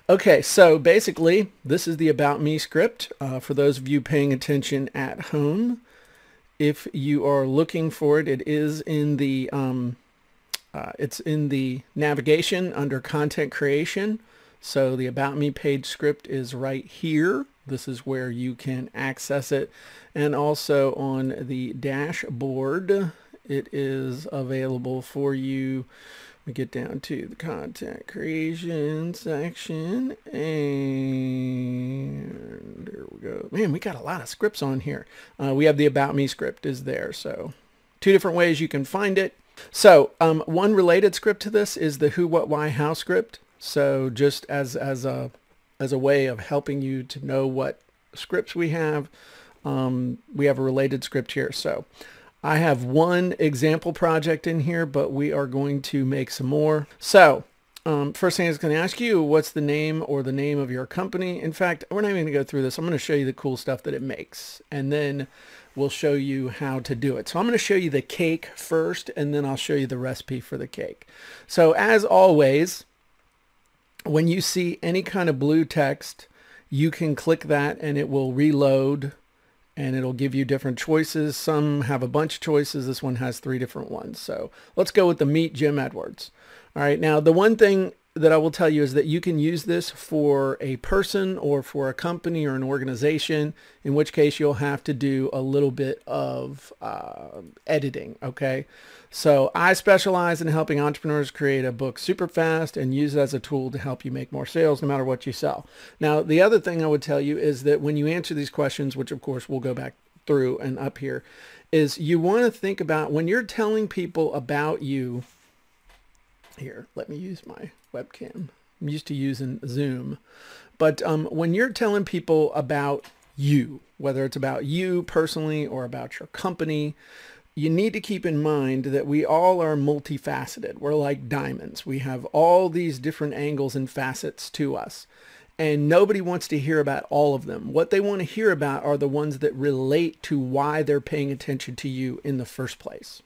Okay, so basically, this is the About Me script. For those of you paying attention at home, if you are looking for it, it is in the it's in the navigation under Content Creation. So the About Me page script is right here. This is where you can access it, and also on the dashboard, it is available for you. We get down to the content creation section, and there we go. Man, we got a lot of scripts on here. We have the About Me script is there. So two different ways you can find it. So one related script to this is the who, what, why, how script. So just as a way of helping you to know what scripts we have a related script here. So I have one example project in here, but we are going to make some more. So first thing is going to ask you, what's the name or the name of your company? In fact, we're not even going to go through this. I'm going to show you the cool stuff that it makes, and then we'll show you how to do it. So I'm going to show you the cake first, and then I'll show you the recipe for the cake. So as always, when you see any kind of blue text, you can click that and it will reload, and it'll give you different choices. Some have a bunch of choices. This one has 3 different ones. So let's go with the Meet Jim Edwards. All right. Now, the one thing that I will tell you is that you can use this for a person or for a company or an organization, in which case you'll have to do a little bit of editing. Okay. So I specialize in helping entrepreneurs create a book super fast and use it as a tool to help you make more sales no matter what you sell. Now, the other thing I would tell you is that when you answer these questions, which of course we'll go back through and up here, is you want to think about when you're telling people about you. Here, let me use my webcam. I'm used to using Zoom. But when you're telling people about you, whether it's about you personally or about your company, you need to keep in mind that we all are multifaceted. We're like diamonds. We have all these different angles and facets to us. And nobody wants to hear about all of them. What they want to hear about are the ones that relate to why they're paying attention to you in the first place.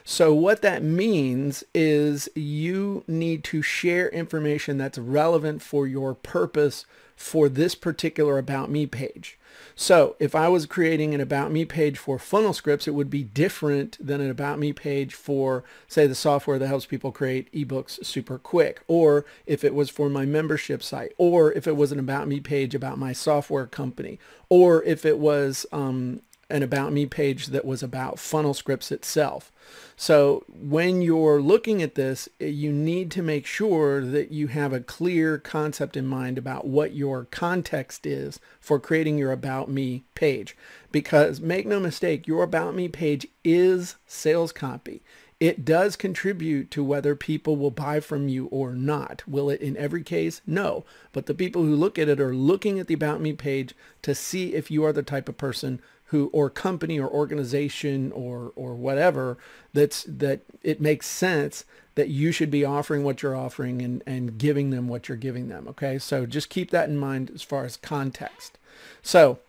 So what that means is you need to share information that's relevant for your purpose for this particular About Me page. So if I was creating an About Me page for FunnelScripts, it would be different than an About Me page for, say, the software that helps people create ebooks super quick, or if it was for my membership site, or if it was an About Me page about my software company, or if it was an About Me page that was about FunnelScripts itself. So when you're looking at this, you need to make sure that you have a clear concept in mind about what your context is for creating your About Me page. Because make no mistake, your About Me page is sales copy. It does contribute to whether people will buy from you or not. Will it in every case? No. But the people who look at it are looking at the About Me page to see if you are the type of person who, or company or organization or whatever, that it makes sense that you should be offering what you're offering and giving them what you're giving them. Okay. So just keep that in mind as far as context. So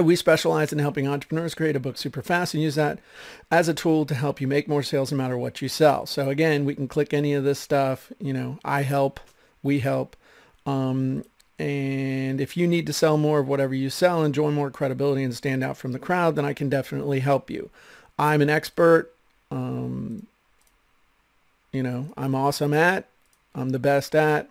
we specialize in helping entrepreneurs create a book super fast and use that as a tool to help you make more sales no matter what you sell. So again, we can click any of this stuff, you know, I help, we help. And if you need to sell more of whatever you sell, enjoy more credibility and stand out from the crowd, then I can definitely help you. I'm an expert. You know, I'm awesome at, I'm the best at,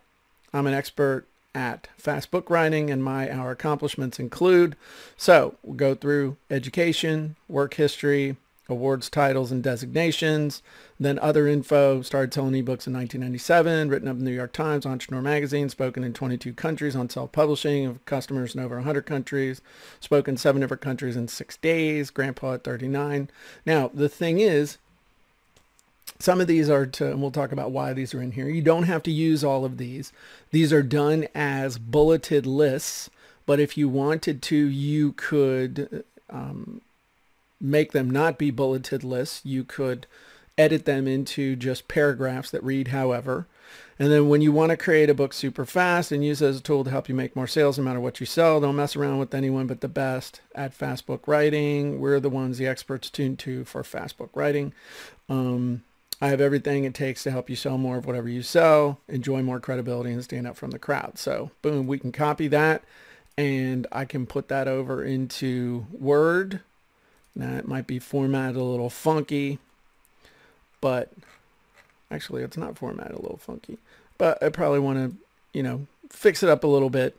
I'm an expert at fast book writing, and our accomplishments include. So we'll go through education, work history, awards, titles, and designations. Then other info: started selling ebooks in 1997, written up in the New York Times, Entrepreneur Magazine, spoken in 22 countries on self-publishing of customers in over 100 countries, spoken in 7 different countries in 6 days, grandpa at 39. Now, the thing is, some of these are and we'll talk about why these are in here. You don't have to use all of these. These are done as bulleted lists, but if you wanted to, you could make them not be bulleted lists. You could edit them into just paragraphs that read however. And then when you want to create a book super fast and use it as a tool to help you make more sales no matter what you sell, don't mess around with anyone but the best at fast book writing. We're the ones, the experts tuned to for fast book writing. I have everything it takes to help you sell more of whatever you sell, enjoy more credibility, and stand out from the crowd. So boom, we can copy that, and I can put that over into Word. Now it might be formatted a little funky, but actually it's not formatted a little funky, but I probably want to, you know, fix it up a little bit.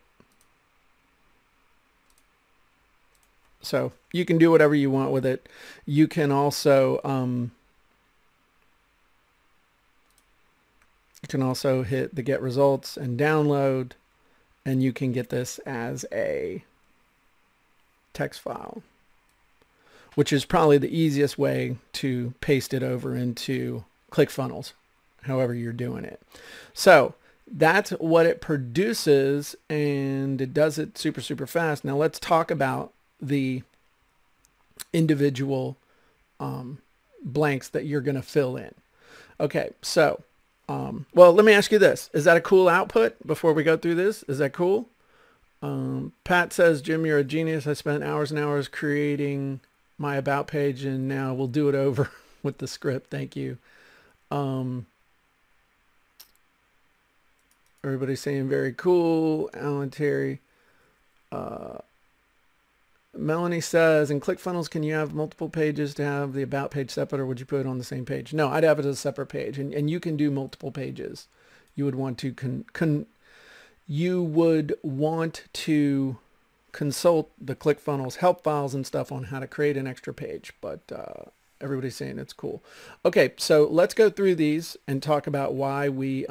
So you can do whatever you want with it. You can also hit the get results and download, and you can get this as a text file, which is probably the easiest way to paste it over into ClickFunnels, however you're doing it. So that's what it produces, and it does it super, super fast. Now let's talk about the individual blanks that you're going to fill in. Okay, so well, let me ask you this. Is that a cool output before we go through this? Is that cool? Pat says, Jim, you're a genius. I spent hours and hours creating my about page, and now we'll do it over with the script. Thank you. Everybody's saying very cool. Alan Terry. Melanie says, in ClickFunnels, can you have multiple pages to have the about page separate, or would you put it on the same page? No, I'd have it as a separate page, and you can do multiple pages. You would want to consult the ClickFunnels help files and stuff on how to create an extra page, but everybody's saying it's cool. Okay, so let's go through these and talk about why we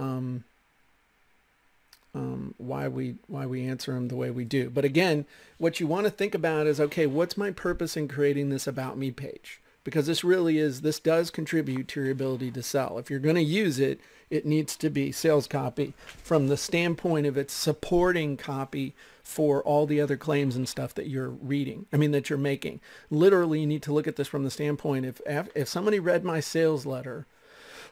answer them the way we do. But again, what you want to think about is, okay, what's my purpose in creating this About Me page? Because this does contribute to your ability to sell. If you're going to use it, it needs to be sales copy from the standpoint of its supporting copy for all the other claims and stuff that you're reading. That you're making. Literally, you need to look at this from the standpoint if somebody read my sales letter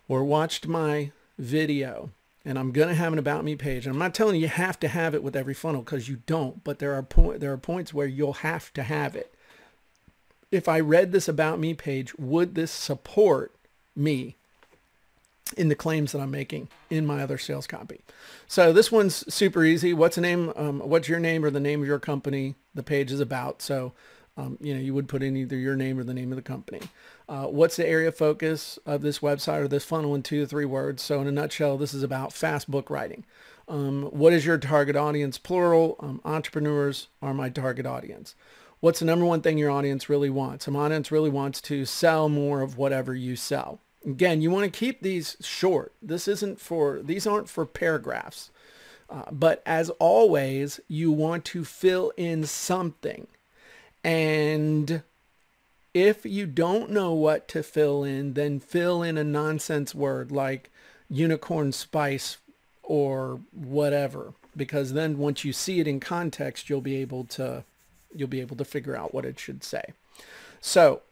or watched my video, and I'm going to have an About Me page. And I'm not telling you have to have it with every funnel, because you don't, but there are points where you'll have to have it. If I read this About Me page, would this support me in the claims that I'm making in my other sales copy? So this one's super easy. What's your name or the name of your company the page is about? So you would put in either your name or the name of the company. What's the area of focus of this website or this funnel in 2 to 3 words? So in a nutshell, this is about fast book writing. What is your target audience? Plural. Entrepreneurs are my target audience. What's the number one thing your audience really wants? Some audience really wants to sell more of whatever you sell. Again, you want to keep these short. These aren't for paragraphs. But as always, you want to fill in something. And if you don't know what to fill in, then fill in a nonsense word like unicorn spice or whatever, because then once you see it in context, you'll be able to figure out what it should say. So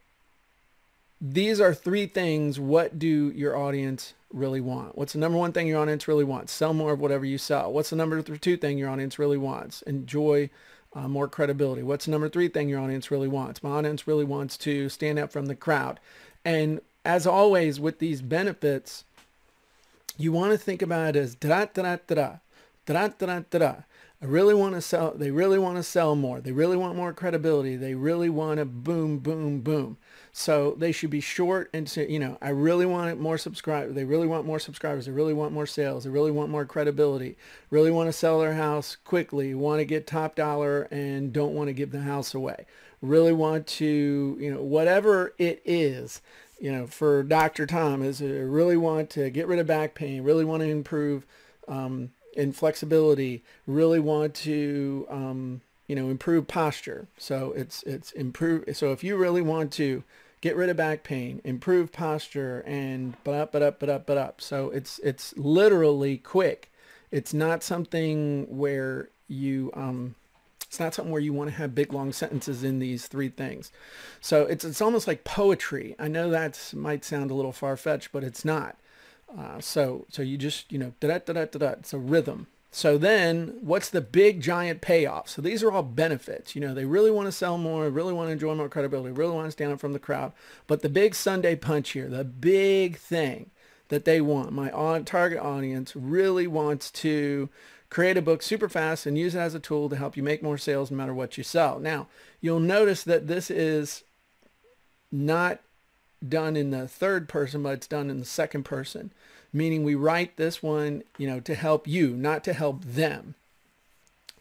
these are 3 things. What do your audience really want? What's the number one thing your audience really wants? Sell more of whatever you sell. What's the number 2 thing your audience really wants? Enjoy more credibility. What's the number 3 thing your audience really wants? My audience really wants to stand out from the crowd. And as always with these benefits, you want to think about it as da-da-da-da-da, da-da-da-da-da. I really want to sell. They really want to sell more. They really want more credibility. They really want to boom, boom, boom. So they should be short and say, I really want more subscribers. They really want more subscribers. They really want more sales. They really want more credibility. Really want to sell their house quickly. Want to get top dollar and don't want to give the house away. Really want to, whatever it is, for Dr. Tom is really want to get rid of back pain. Really want to improve in flexibility. Really want to improve posture. So it's improve. So if you really want to get rid of back pain, improve posture, and but up. So it's literally quick. It's not something where you want to have big long sentences in these 3 things. So it's almost like poetry. I know that might sound a little far-fetched, but it's not. So you just da-da-da-da-da-da. It's a rhythm. So then what's the big giant payoff? So these are all benefits. They really want to sell more, really want to enjoy more credibility, really want to stand up from the crowd. But the big Sunday punch here, the big thing, that they want. My target audience really wants to create a book super fast and use it as a tool to help you make more sales no matter what you sell. Now, you'll notice that this is not done in the third person, but it's done in the second person, meaning we write this one, to help you, not to help them.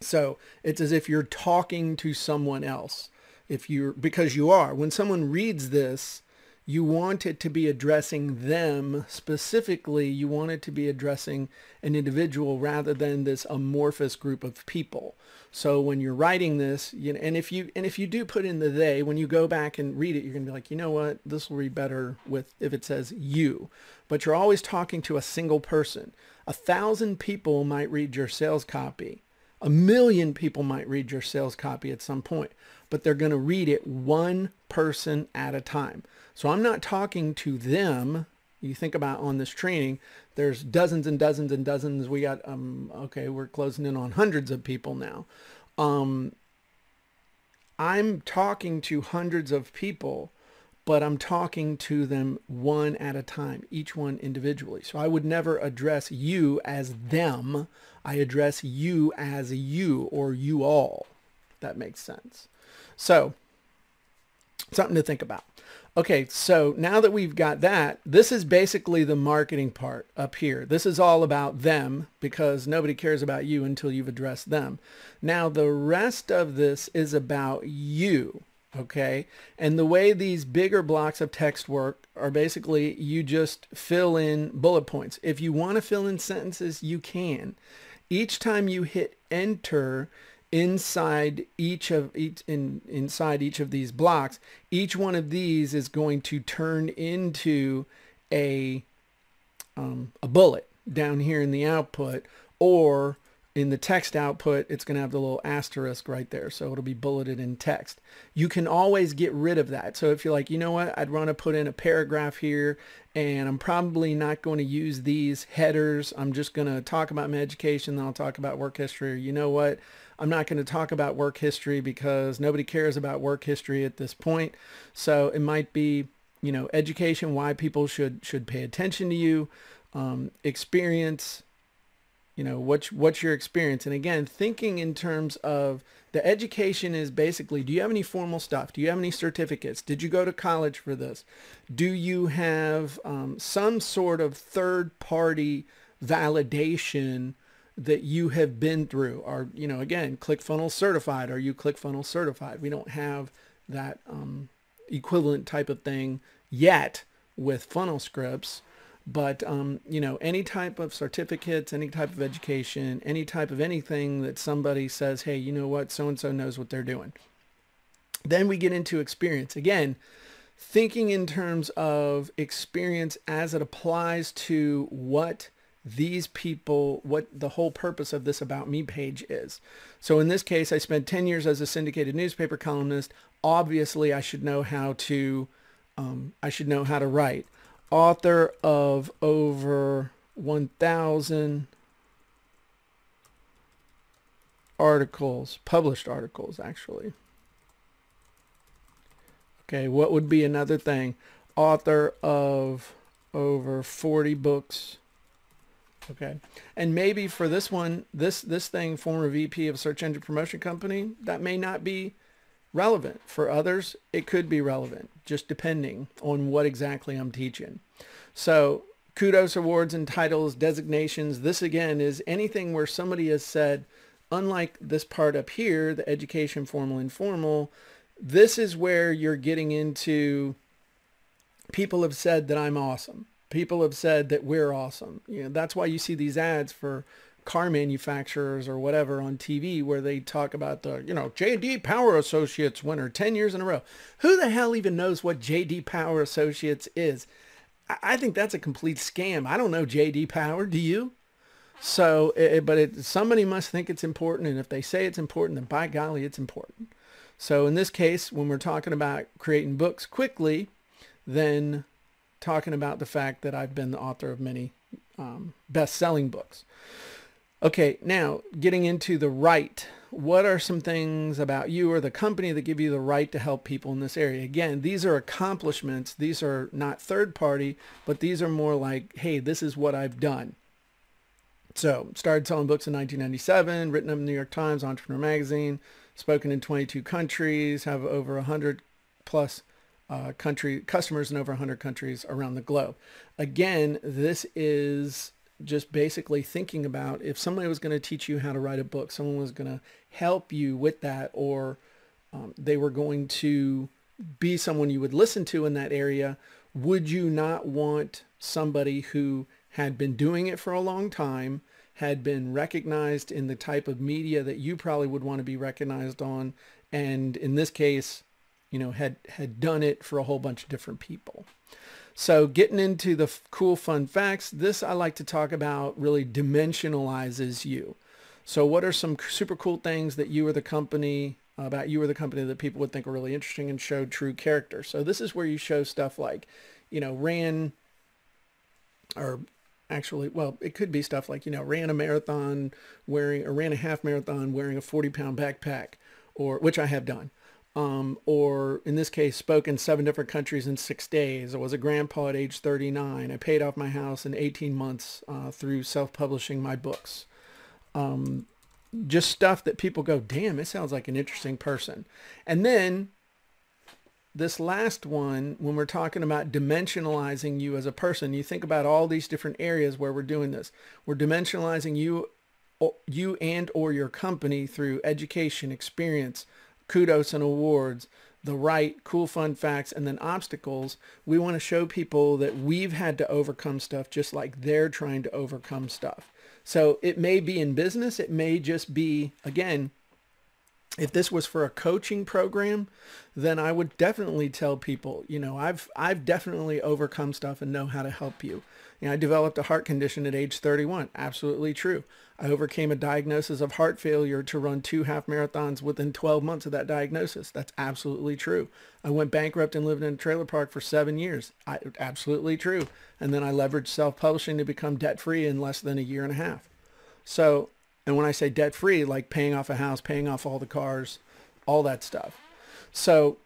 So it's as if you're talking to someone else. Because you are. When someone reads this, you want it to be addressing them specifically. You want it to be addressing an individual rather than this amorphous group of people. So when you're writing this, and if you do put in the they, when you go back and read it, you're gonna be like, you know what, this will read better if it says you. But you're always talking to a single person. 1,000 people might read your sales copy. 1,000,000 people might read your sales copy at some point, but they're going to read it one person at a time. So I'm not talking to them. You think about on this training, there's dozens and dozens and dozens. We got, okay, we're closing in on hundreds of people now. I'm talking to hundreds of people, but I'm talking to them one at a time, each one individually. So I would never address you as them. I address you as you or you all. If that makes sense. So something to think about. Okay, so now that we've got that, this is basically the marketing part up here. This is all about them because nobody cares about you until you've addressed them. Now the rest of this is about you. Okay, and the way these bigger blocks of text work are basically you just fill in bullet points. If you want to fill in sentences, you can. Each time you hit enter inside each of these blocks, each one of these is going to turn into a bullet down here in the output, or in the text output, it's going to have the little asterisk right there. So it'll be bulleted in text. You can always get rid of that. So if you're like, you know what, I'd want to put in a paragraph here and I'm probably not going to use these headers. I'm just going to talk about my education. Then I'll talk about work history. Or you know what, I'm not going to talk about work history because nobody cares about work history at this point. So it might be, education, why people should pay attention to you, experience, what's your experience? And again, thinking in terms of the education is basically, do you have any formal stuff? Do you have any certificates? Did you go to college for this? Do you have some sort of third-party validation that you have been through? Or, again, ClickFunnels certified. Are you ClickFunnels certified? We don't have that equivalent type of thing yet with FunnelScripts. But, any type of certificates, any type of education, any type of anything that somebody says, hey, you know what, so-and-so knows what they're doing. Then we get into experience. Again, thinking in terms of experience as it applies to what these people, what the whole purpose of this About Me page is. So in this case, I spent 10 years as a syndicated newspaper columnist. Obviously, I should know how to write. Author of over 1,000 articles, published articles, actually. Okay, what would be another thing? Author of over 40 books. Okay, and maybe for this one, this thing, former VP of a search engine promotion company, that may not be relevant. For others, it could be relevant, just depending on what exactly I'm teaching. So kudos, awards, and titles, designations. This again is anything where somebody has said, unlike this part up here, the education, formal, informal, this is where you're getting into people have said that I'm awesome. People have said that we're awesome. That's why you see these ads for car manufacturers or whatever on TV where they talk about the, J.D. Power Associates winner 10 years in a row. Who the hell even knows what J.D. Power Associates is? I think that's a complete scam. I don't know J.D. Power. Do you? So, somebody must think it's important. And if they say it's important, then by golly, it's important. So in this case, when we're talking about creating books quickly, then talking about the fact that I've been the author of many best-selling books. Okay, now getting into the right what are some things about you or the company that give you the right to help people in this area? Again, these are accomplishments. These are not third party, but these are more like, hey, this is what I've done. So started selling books in 1997, written up in the New York Times, Entrepreneur Magazine, spoken in 22 countries, have over 100 plus customers in over 100 countries around the globe. Again, this is just basically thinking about if somebody was going to teach you how to write a book, someone was going to help you with that, or they were going to be someone you would listen to in that area, would you not want somebody who had been doing it for a long time, had been recognized in the type of media that you probably would want to be recognized on, and in this case, you know, had done it for a whole bunch of different people. So getting into the cool fun facts, this I like to talk about really dimensionalizes you. So what are some super cool things that you or the company, about you or the company, that people would think are really interesting and show true character? So this is where you show stuff like, you know, ran a marathon wearing, or ran a half marathon wearing a 40-pound backpack, or which I have done. Or in this case, spoke in 7 different countries in 6 days. I was a grandpa at age 39. I paid off my house in 18 months through self-publishing my books. Just stuff that people go, damn, it sounds like an interesting person. And then this last one, when we're talking about dimensionalizing you as a person, you think about all these different areas where we're doing this. We're dimensionalizing you and or your company through education, experience, kudos and awards, the right, cool, fun facts, and then obstacles. We want to show people that we've had to overcome stuff just like they're trying to overcome stuff. So it may be in business. It may just be, again, if this was for a coaching program, then I would definitely tell people, you know, I've definitely overcome stuff and know how to help you. You know, I developed a heart condition at age 31. Absolutely true. I overcame a diagnosis of heart failure to run 2 half marathons within 12 months of that diagnosis. That's absolutely true. I went bankrupt and lived in a trailer park for 7 years. Absolutely true. And then I leveraged self-publishing to become debt-free in less than a year and a half. So, and when I say debt-free, like paying off a house, paying off all the cars, all that stuff. So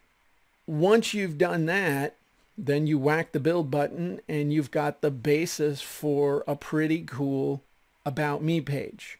once you've done that, then you whack the build button and you've got the basis for a pretty cool About Me page.